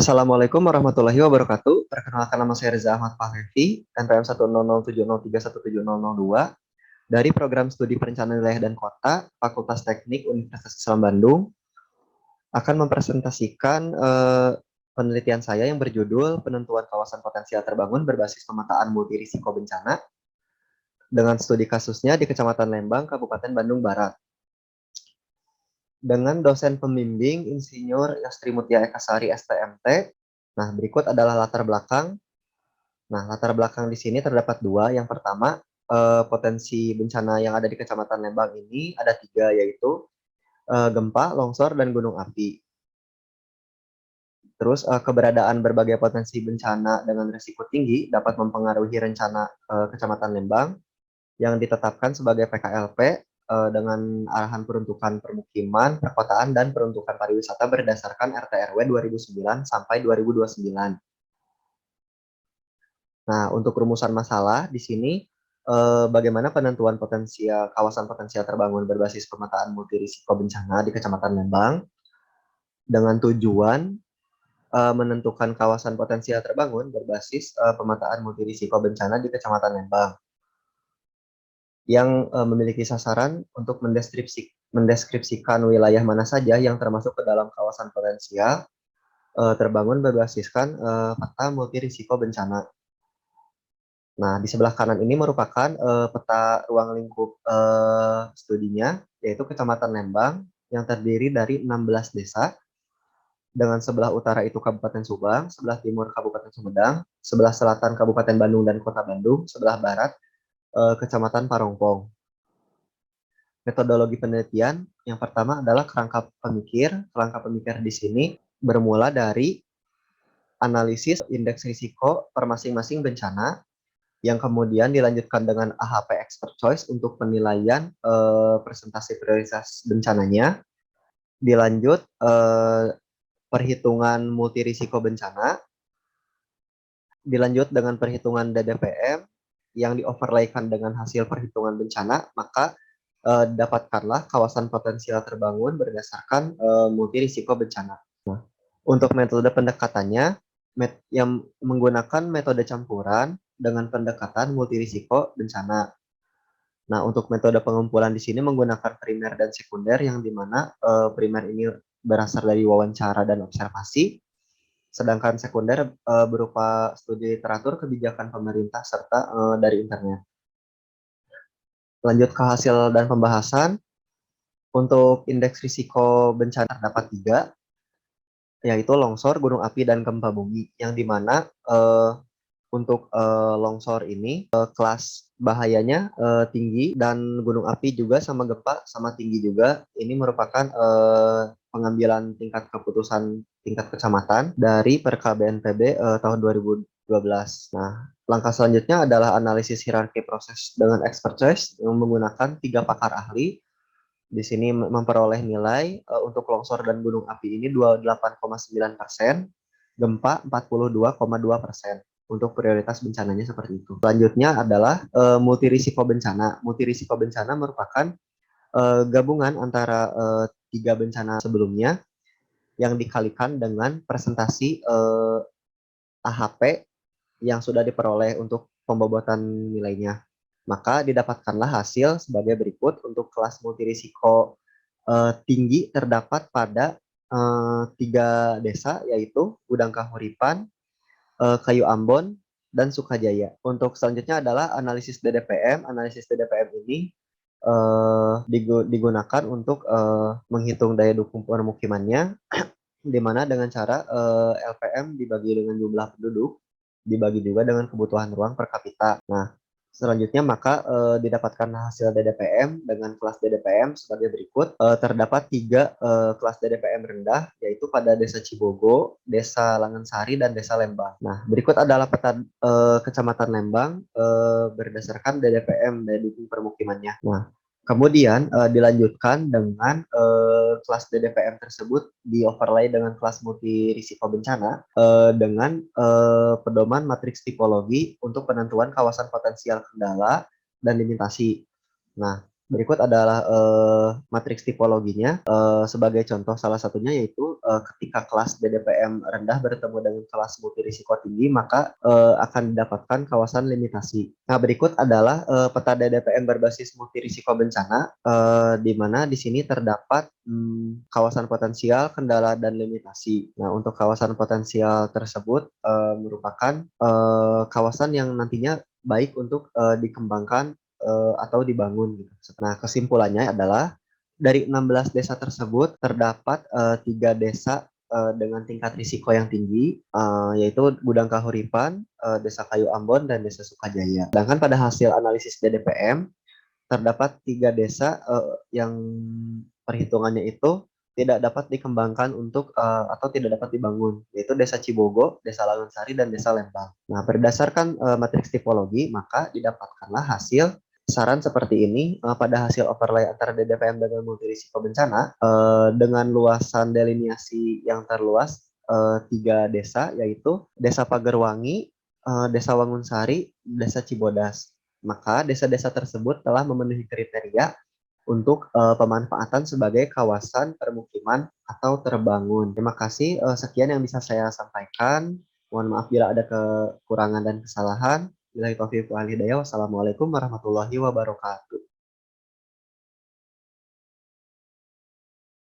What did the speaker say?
Assalamualaikum warahmatullahi wabarakatuh. Perkenalkan nama saya Reza Ahmad Fahrevi, NPM 10070317002 dari Program Studi Perencanaan Wilayah dan Kota, Fakultas Teknik Universitas Islam Bandung, akan mempresentasikan penelitian saya yang berjudul Penentuan Kawasan Potensial Terbangun Berbasis Pemetaan Multirisiko Bencana dengan studi kasusnya di Kecamatan Lembang, Kabupaten Bandung Barat. Dengan dosen pembimbing Insinyur Yastri Mutia Ekasari STMT. Nah, berikut adalah latar belakang. Nah, latar belakang di sini terdapat dua. Yang pertama, potensi bencana yang ada di Kecamatan Lembang ini ada tiga, yaitu gempa, longsor, dan gunung api. Terus keberadaan berbagai potensi bencana dengan risiko tinggi dapat mempengaruhi rencana Kecamatan Lembang yang ditetapkan sebagai PKLP dengan arahan peruntukan permukiman, perkotaan, dan peruntukan pariwisata berdasarkan RT RW 2009 sampai 2029. Nah, untuk rumusan masalah di sini bagaimana penentuan potensial kawasan potensial terbangun berbasis pemetaan multirisiko bencana di Kecamatan Lembang dengan tujuan menentukan kawasan potensial terbangun berbasis pemetaan multirisiko bencana di Kecamatan Lembang yang memiliki sasaran untuk mendeskripsikan wilayah mana saja yang termasuk ke dalam kawasan potensial terbangun berbasiskan peta multirisiko bencana. Nah, di sebelah kanan ini merupakan peta ruang lingkup studinya, yaitu Kecamatan Lembang yang terdiri dari 16 desa, dengan sebelah utara itu Kabupaten Subang, sebelah timur Kabupaten Sumedang, sebelah selatan Kabupaten Bandung dan Kota Bandung, sebelah barat Kecamatan Parongpong. Metodologi penelitian yang pertama adalah kerangka pemikir. Kerangka pemikir di sini bermula dari analisis indeks risiko per masing-masing bencana, yang kemudian dilanjutkan dengan AHP Expert Choice untuk penilaian presentasi prioritas bencananya, dilanjut perhitungan multirisiko bencana, dilanjut dengan perhitungan DDPM yang dioverlaykan dengan hasil perhitungan bencana, maka dapatkanlah kawasan potensial terbangun berdasarkan multirisiko bencana. Nah, untuk metode pendekatannya yang menggunakan metode campuran dengan pendekatan multirisiko bencana. Nah, untuk metode pengumpulan di sini menggunakan primer dan sekunder, yang dimana primer ini berasal dari wawancara dan observasi, sedangkan sekunder berupa studi literatur, kebijakan pemerintah, serta dari internet. Lanjut ke hasil dan pembahasan. Untuk indeks risiko bencana terdapat 3, yaitu longsor, gunung api, dan gempa bumi, yang dimana untuk longsor ini kelas bahayanya tinggi, dan gunung api juga sama gempa sama tinggi juga. Ini merupakan pengambilan tingkat keputusan tingkat kecamatan dari Perka BNPB tahun 2012. Nah, langkah selanjutnya adalah analisis hierarki proses dengan expert choice yang menggunakan 3 pakar ahli. Di sini memperoleh nilai untuk longsor dan gunung api ini 28,9%, gempa 42,2%. Untuk prioritas bencananya seperti itu. Selanjutnya adalah multirisiko bencana. Multirisiko bencana merupakan gabungan antara 3 bencana sebelumnya yang dikalikan dengan presentasi AHP yang sudah diperoleh untuk pembobotan nilainya. Maka didapatkanlah hasil sebagai berikut. Untuk kelas multirisiko tinggi terdapat pada 3 desa, yaitu Gudang Kahuripan, Kayu Ambon, dan Sukajaya. Untuk selanjutnya adalah analisis DDPM. Analisis DDPM ini digunakan untuk menghitung daya dukung permukimannya, di mana dengan cara LPM dibagi dengan jumlah penduduk, dibagi juga dengan kebutuhan ruang per kapita. Nah, selanjutnya maka didapatkan hasil DDPM dengan kelas DDPM sebagai berikut. Terdapat 3 kelas DDPM rendah, yaitu pada Desa Cibogo, Desa Langensari, dan Desa Lembang. Nah, berikut adalah peta Kecamatan Lembang berdasarkan DDPM, daya dukung permukimannya. Nah, kemudian dilanjutkan dengan kelas DDPM tersebut di-overlay dengan kelas multirisiko bencana dengan pedoman matriks tipologi untuk penentuan kawasan potensial kendala dan limitasi. Nah, Berikut adalah matriks tipologinya. Sebagai contoh salah satunya yaitu ketika kelas DDPM rendah bertemu dengan kelas multirisiko tinggi, maka akan didapatkan kawasan limitasi. Nah, berikut adalah peta DDPM berbasis multirisiko bencana, di mana di sini terdapat kawasan potensial, kendala, dan limitasi. Nah, untuk kawasan potensial tersebut merupakan kawasan yang nantinya baik untuk dikembangkan atau dibangun gitu. Nah, kesimpulannya adalah dari 16 desa tersebut terdapat 3 desa dengan tingkat risiko yang tinggi, yaitu Gudang Kahuripan, Desa Kayu Ambon, dan Desa Sukajaya. Sedangkan pada hasil analisis DDPM terdapat 3 desa yang perhitungannya itu tidak dapat dikembangkan untuk atau tidak dapat dibangun, yaitu Desa Cibogo, Desa Langgensari, dan Desa Lembang. Nah, berdasarkan matriks tipologi, maka didapatkanlah hasil saran seperti ini pada hasil overlay antara DDPM dengan multirisiko bencana dengan luasan deliniasi yang terluas 3 desa, yaitu Desa Pagerwangi, Desa Wangunsari, Desa Cibodas. Maka desa-desa tersebut telah memenuhi kriteria untuk pemanfaatan sebagai kawasan permukiman atau terbangun. Terima kasih. Sekian yang bisa saya sampaikan. Mohon maaf bila ada kekurangan dan kesalahan. Billahi taufiq wal hidayah. Wassalamualaikum warahmatullahi wabarakatuh.